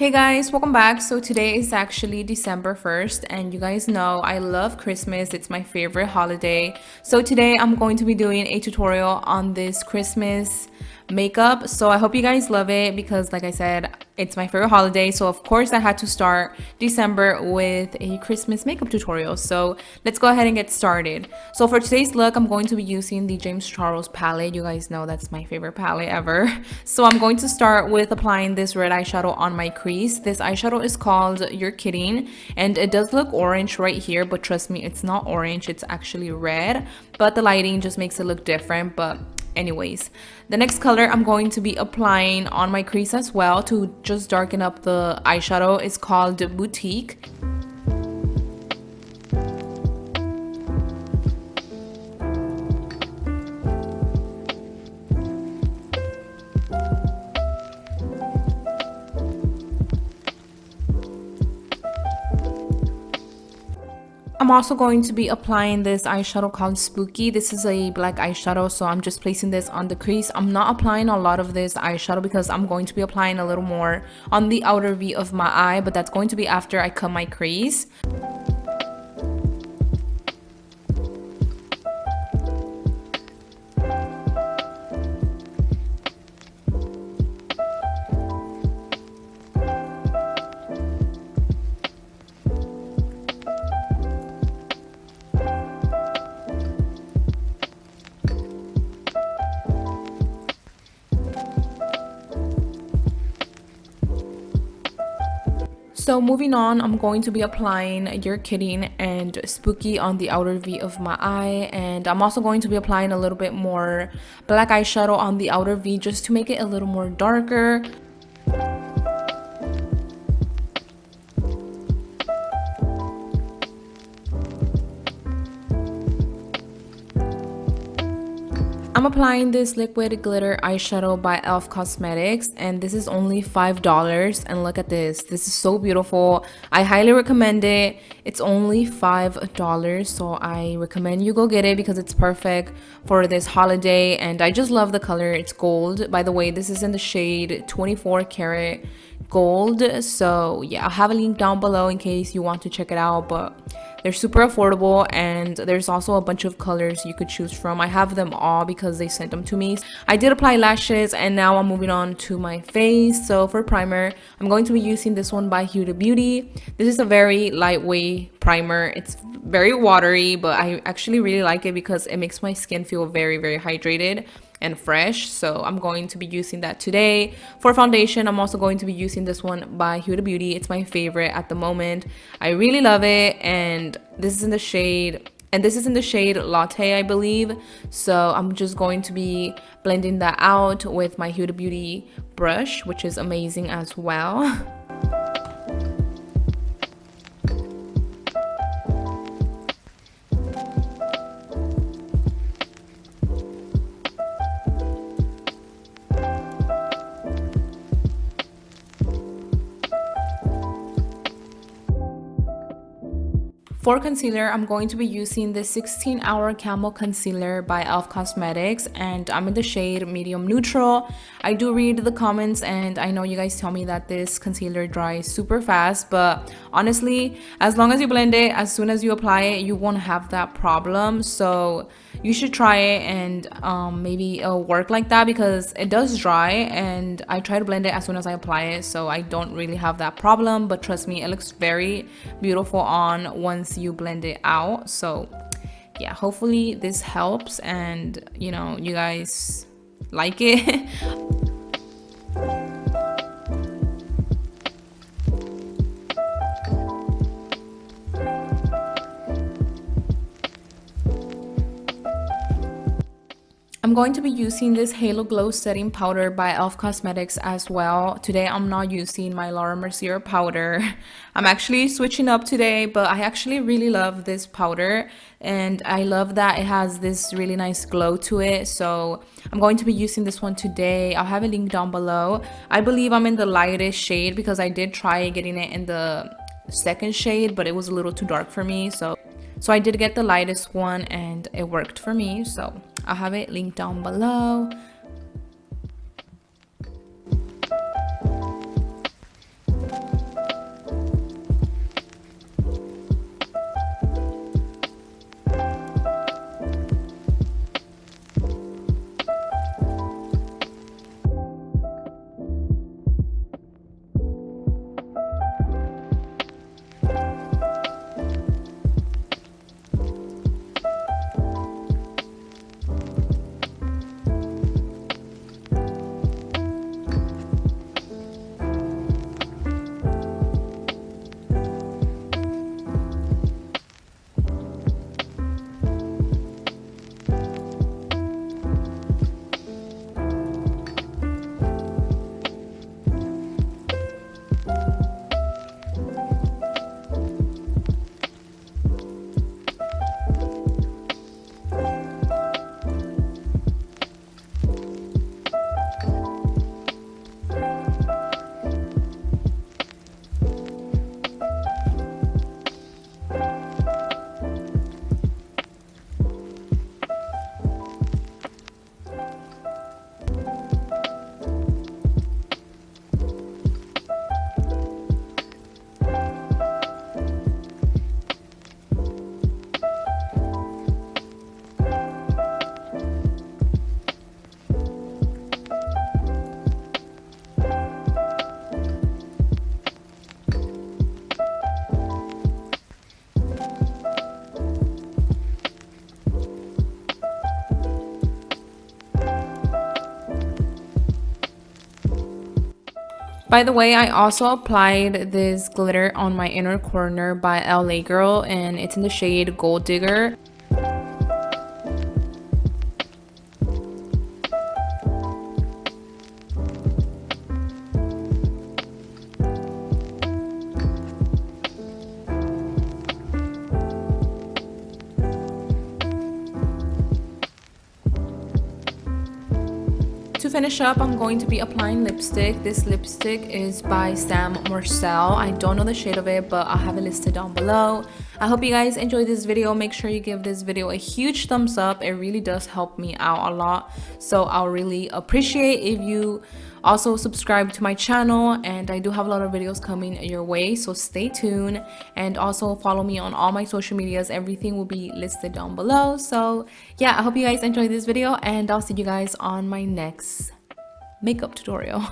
Hey guys, welcome back. So today is actually December 1st, and you guys know I love Christmas. It's my favorite holiday. So today I'm going to be doing a tutorial on this Christmas makeup. So I hope you guys love it because like I said, it's my favorite holiday. So of course I had to start December with a Christmas makeup tutorial. So let's go ahead and get started. So for today's look, I'm going to be using the James Charles palette. You guys know that's my favorite palette ever. So I'm going to start with applying this red eyeshadow on my crease. This eyeshadow is called You're Kidding, and it does look orange right here, but trust me, it's not orange, it's actually red, but the lighting just makes it look different. But anyways, the next color I'm going to be applying on my crease as well to just darken up the eyeshadow is called Boutique. I'm also going to be applying this eyeshadow called Spooky. This is a black eyeshadow, so I'm just placing this on the crease. I'm not applying a lot of this eyeshadow because I'm going to be applying a little more on the outer V of my eye, but that's going to be after I cut my crease. So moving on, I'm going to be applying You're Kidding and Spooky on the outer V of my eye, and I'm also going to be applying a little bit more black eyeshadow on the outer V just to make it a little more darker. I'm applying this liquid glitter eyeshadow by e.l.f. Cosmetics, and this is only $5, and look at this. This is so beautiful. I highly recommend it. It's only $5, so I recommend you go get it because it's perfect for this holiday, and I just love the color. It's gold. By the way, this is in the shade 24 karat gold. So yeah, I'll have a link down below in case you want to check it out, but they're super affordable, and there's also a bunch of colors you could choose from. I have them all because they sent them to me. I did apply lashes, and now I'm moving on to my face. So for primer, I'm going to be using this one by Huda Beauty. This is a very lightweight primer. It's very watery, but I actually really like it because it makes my skin feel very, very hydrated and fresh. So I'm going to be using that today. For foundation, I'm also going to be using this one by Huda Beauty. It's my favorite at the moment. I really love it, and this is in the shade Latte, I believe. So I'm just going to be blending that out with my Huda Beauty brush, which is amazing as well. For concealer, I'm going to be using the 16-hour Camo concealer by e.l.f. Cosmetics, and I'm in the shade medium neutral. I do read the comments, and I know you guys tell me that this concealer dries super fast, but honestly, as long as you blend it, as soon as you apply it, you won't have that problem. So you should try it, and maybe it'll work like that because it does dry, and I try to blend it as soon as I apply it, so I don't really have that problem. But trust me, it looks very beautiful on once you blend it out. So yeah, hopefully this helps, and you know, you guys like it. I'm going to be using this Halo Glow setting powder by e.l.f. Cosmetics as well. Today I'm not using my Laura Mercier powder. I'm actually switching up today, but I actually really love this powder, and I love that it has this really nice glow to it. So I'm going to be using this one today. I'll have a link down below. I believe I'm in the lightest shade because I did try getting it in the second shade, but it was a little too dark for me. So I did get the lightest one, and it worked for me. So I'll have it linked down below. By the way, I also applied this glitter on my inner corner by LA Girl, and it's in the shade Gold Digger. To finish up, I'm going to be applying lipstick. This lipstick is by Marcel. I don't know the shade of it, but I'll have it listed down below. I hope you guys enjoyed this video. Make sure you give this video a huge thumbs up. It really does help me out a lot. So I'll really appreciate if you also subscribe to my channel, and I do have a lot of videos coming your way, so stay tuned. And also follow me on all my social medias. Everything will be listed down below. So yeah, I hope you guys enjoyed this video, and I'll see you guys on my next makeup tutorial.